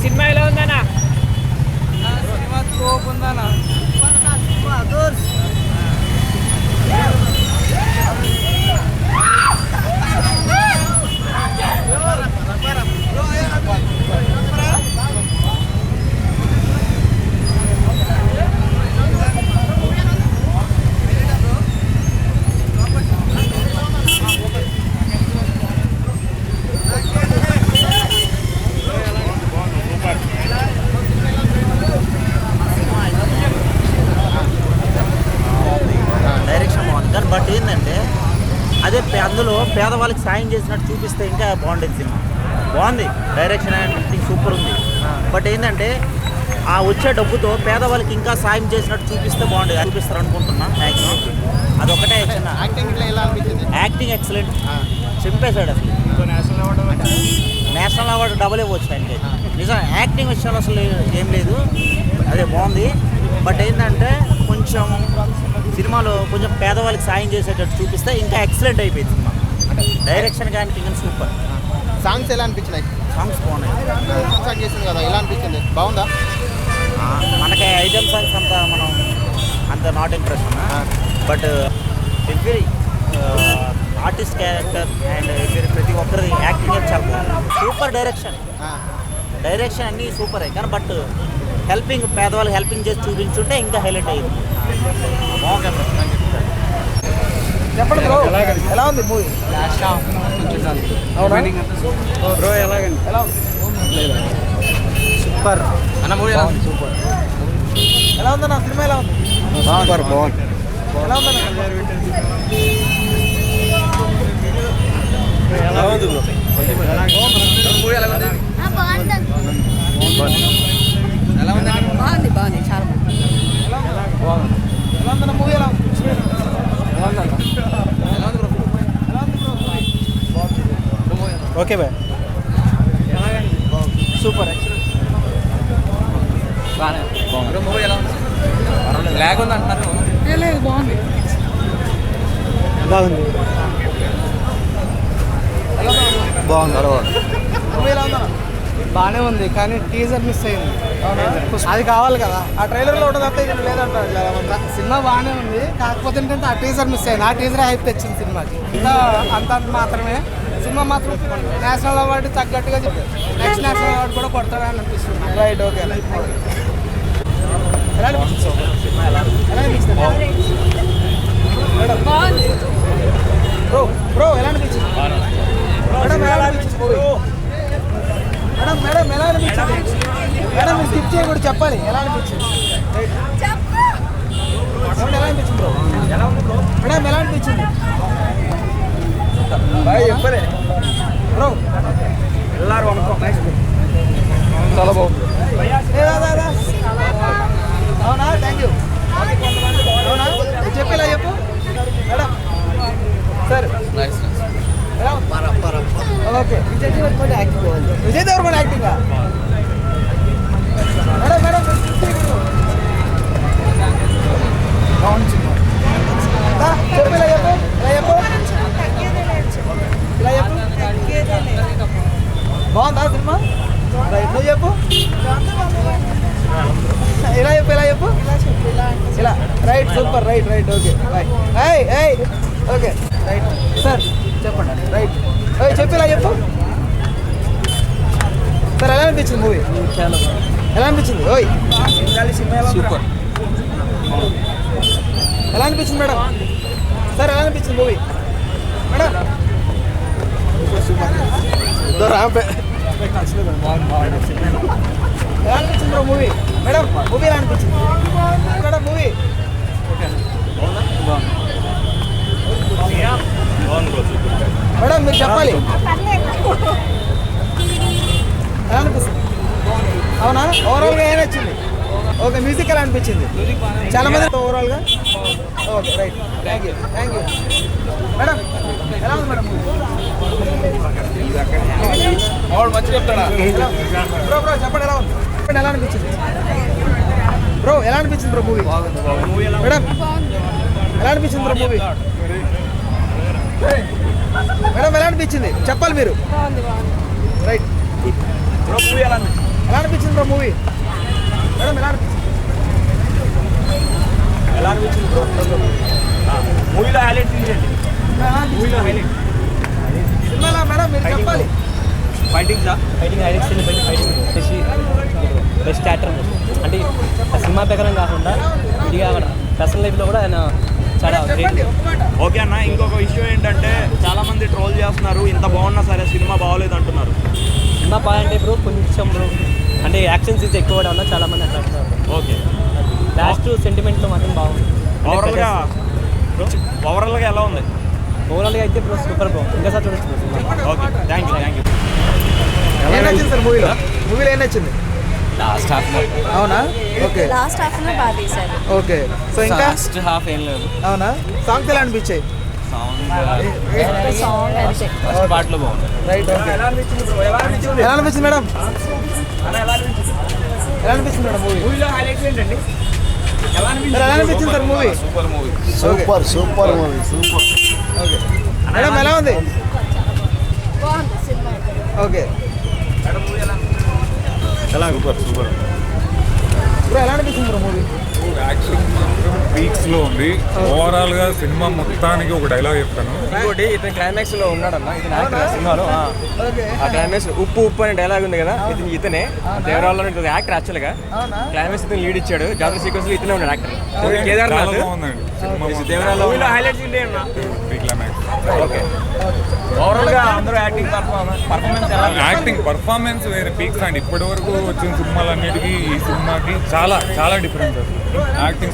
Cinema ఎలా ఉందన్నా? Cinema scope ఉందన్నా. డైరెక్షన్ బాగుంది కానీ బట్ ఏంటంటే అదే అందులో పేదవాళ్ళకి సాయం చేసినట్టు చూపిస్తే ఇంకా బాగుండేది సినిమా. బాగుంది, డైరెక్షన్ అండ్ సూపర్ ఉంది. బట్ ఏంటంటే ఆ వచ్చే డబ్బుతో పేదవాళ్ళకి ఇంకా సాయం చేసినట్టు చూపిస్తే బాగుండేది. చూపిస్తారు అనుకుంటున్నా మ్యాక్సిమం. అదొకటే యాక్టింగ్ ఎక్సలెంట్. చింపేశాడు అసలు. నేషనల్ అవార్డు డబుల్ ఇవ్వచ్చు ఆయనకి. నిజం యాక్టింగ్ విషయంలో అసలు ఏం లేదు, అదే బాగుంది. బట్ ఏంటంటే కొంచెం సినిమాలో కొంచెం పేదవాళ్ళకి సాయం చేసేటట్టు చూపిస్తే ఇంకా ఎక్సలెంట్ అయిపోయింది సినిమా. డైరెక్షన్ కానీ ఇంకా సూపర్. సాంగ్స్ ఎలా అనిపించినాయి? సాంగ్స్ బాగున్నాయి. స్టార్ట్ చేసింది కదా, ఎలా అనిపించింది? బాగుందా? మనకి ఐటమ్ సాంగ్స్ అంత not impression. But every artist character and ప్రతి ఒక్కరి యాక్టింగ్ చాలా బాగుంది. సూపర్ డైరెక్షన్ అన్నీ సూపరే కానీ బట్ హెల్పింగ్ పేదవాళ్ళకి హెల్పింగ్ చేసి చూపించుంటే ఇంకా హైలైట్ అయ్యింది. బాగుంది. చెప్పండి బ్రో, ఎలా ఉంది మూవీ? బ్రో ఎలాగండి? ఎలా ఉంది? సూపర్ అన్న మూవీ. సూపర్. ఎలా ఉందన్న సినిమా? ఎలా ఉంది? సూపర్ బాగుంది. ఎలా ఉందన్న? ఎలా ఉంది బ్రో? మూవీ ఎలా ఉంది? ఎలా ఉంది? బాగుంది చాలా బాగుంది. ఎలా ఉందన్న మూవీ? ఎలా ఉంది? ఎలా ఉంది బ్రో? ఎలా ఉంది బ్రో? Okay bye. సూపర్. బాగుంది. మూవీ ఎలా ఉంది? లాగ్ ఉంది అంటున్నారు. లేదు బాగుంది. బాగుంది. మూవీ ఎలా ఉందన్న? బాగానే ఉంది కానీ టీజర్ మిస్ అయింది. అది కావాలి కదా, ఆ ట్రైలర్లో ఉండదంటే ఇది లేదంటారు చాలా మంది. సినిమా బాగానే ఉంది కాకపోతే ఏంటంటే ఆ టీజర్ మిస్ అయింది. ఆ టీజర్ హైప్ తెచ్చింది సినిమాకి. అంత మాత్రమే. సినిమా మాత్రం నేషనల్ అవార్డు తగ్గట్టుగా చెప్పారు. నెక్స్ట్ నేషనల్ అవార్డు కూడా కొడతారని అనిపిస్తుంది. Right, okay. ఎలా అనిపించింది? ఎలా అనిపించింది మేడం? బ్రో ఎలా అనిపించింది మేడం? ఎలా అనిపించింది మూవీ? మేడం ఎలా అనిపించింది? మేడం మీరు స్కిప్ చేయకూడదు, చెప్పాలి ఎలా అనిపించింది. ఎలా అనిపించింది బ్రో? మేడం ఎలా అనిపించింది చెప్పలే బ్రో? ఎల్లారు అనుకో చాలా బాగుంది. అవునా? Thank you. అవునా? చెప్పేలా చెప్పు madam. Sir okay. Vijay Deverakonda acting madam madam చెప్పేలా చెప్పు. ఇలా చెప్పు. బాగుందా సినిమా? రైట్, నువ్వు చెప్పు. ఇలా చెప్పు. ఇలా right, super. Right okay bye. Okay right sir చెప్పండి. రైట్ చెప్పు. ఇలా చెప్పు సార్. ఎలా అనిపించింది మూవీ? చాలా ఎలా అనిపించింది? ఓయ్ సూపర్. ఎలా అనిపించింది మేడం? సార్ ఎలా అనిపించింది మూవీ మేడం? ఎలా అనిపించింది బ్రో మూవీ? మేడం మూవీ ఎలా అనిపించింది మేడం? మూవీ మేడం మీరు చెప్పాలి ఎలా అనిపిస్తుంది? అవునా? ఓవరాల్గా ఏం నచ్చింది? ఓకే. మ్యూజిక్ ఎలా అనిపించింది? చాలా మంది ఓవరాల్గా. Okay right, thank you madam. ఎలా ఉంది మేడం? మంచిగా చెప్తాడా బ్రో? చెప్పండి ఎలా ఉంది? ఎలా అనిపించింది బ్రో? ఎలా అనిపించింది బ్రో మూవీ? మేడం ఎలా అనిపించింది బ్రో మూవీ? మేడం ఎలా అనిపించింది చెప్పాలి మీరు. రైట్ బ్రో మూవీ ఎలా అనిపించింది? ఎలా అనిపించింది బ్రో మూవీ? మేడం ఎలా అనిపించింది? ఎలా అనిపించింది బ్రో? మూవీలో హైలైట్ తీయండి. మూవీలో హైలైట్ సినిమాలో మేడం మీరు చెప్పాలి. ఫైటింగ్సా? ఫైటింగ్ హైలైట్స్ ఫైటింగ్ వచ్చేసి బెస్ట్ యాక్టర్ అంటే ఆ సినిమా ప్రకారం కాకుండా ఇదిగా పర్సనల్ లైఫ్లో కూడా ఆయన చాలా చెప్పండి ఒక్క మాట. ఓకే అన్న, ఇంకొక విషయం ఏంటంటే చాలా మంది ట్రోల్ చేస్తున్నారు, ఇంత బాగున్నా సరే సినిమా బాగోలేదు అంటున్నారు. సినిమా బాగుంటే బ్రో కొంచెం బ్రో అంటే యాక్షన్ సీన్స్ ఎక్కువ వల్ల చాలా మంది అట్లా అంటున్నారు. ఓకే, లాస్ట్ సెంటిమెంట్లో మాత్రం బాగుంది. ఓవరాల్గా ఎలా ఉంది? ఓవరాల్గా అయితే బ్రో సూపర్ బ్రో, ఇంకోసారి చూడొచ్చు bro cinema. Okay, thank you. ఏం నచ్చింది సార్ మూవీలో? మూవీలో ఏం నచ్చింది? లాస్ట్ హాఫ్ అవునా? ఓకే లాస్ట్ హాఫ్ లో బాగా తీశారు. ఓకే. సో ఇంకా లాస్ట్ హాఫ్ ఏం లేదు, అవునా? సాంగ్స్ ఎలా అనిపించాయి? సాంగ్ అంతే. ఫస్ట్ పార్ట్లో బాగుంది. రైట్. ఓకే. ఎలా అనిపించింది బ్రో? ఎలా అనిపించింది? ఎలా అనిపించింది మేడం? అన్న, ఎలా అనిపించింది? ఎలా అనిపించింది మేడం మూవీ? మూవీలో హైలైట్స్ ఏంటండి? ఎలా అనిపించింది? ఎలా అనిపించింది sir movie? Super movie. Super movie super. Okay madam ఎలా ఉంది? బాగుంది సినిమా అయితే. Okay super. బ్రో ఎలా అనిపించింది బ్రో మూవీ? యాక్షన్ పీక్స్ లో ఉంది. ఓవరాల్ గా సినిమా మొత్తానికి ఒక డైలాగ్ చెప్తాను. ఇంకోటి, ఇతను క్లైమాక్స్ లో ఉన్నాడన్న, ఇతను యాక్టర్ సినిమాలో. ఓకే. ఆ క్లైమాక్స్ ఉప్పు అనే డైలాగ్ ఉంది కదా, ఇతనే దేవరాల్లో యాక్టర్ యాక్చువల్ గా. అవునా? క్లైమాక్స్ ఇతను లీడ్ ఇచ్చాడు, జాతర సీక్వెన్స్ లో ఇతనే ఉన్నాడు యాక్టర్. చాలా కేదార్నాథ్ బాగుందండి సినిమా దేవరాల్లో హైలైట్స్ ఏంటి అన్న? క్లైమాక్స్. ఓకే, ఓవరాల్ గా అందరూ యాక్టింగ్ పర్ఫార్మెన్స్ ఎలా ఉంది? యాక్టింగ్ పర్ఫార్మెన్స్ వేరే పీక్స్ అండి. ఇప్పటి వరకు వచ్చిన సినిమాలన్నిటికీ ఈ సినిమాకి చాలా చాలా డిఫరెన్స్. యాక్టింగ్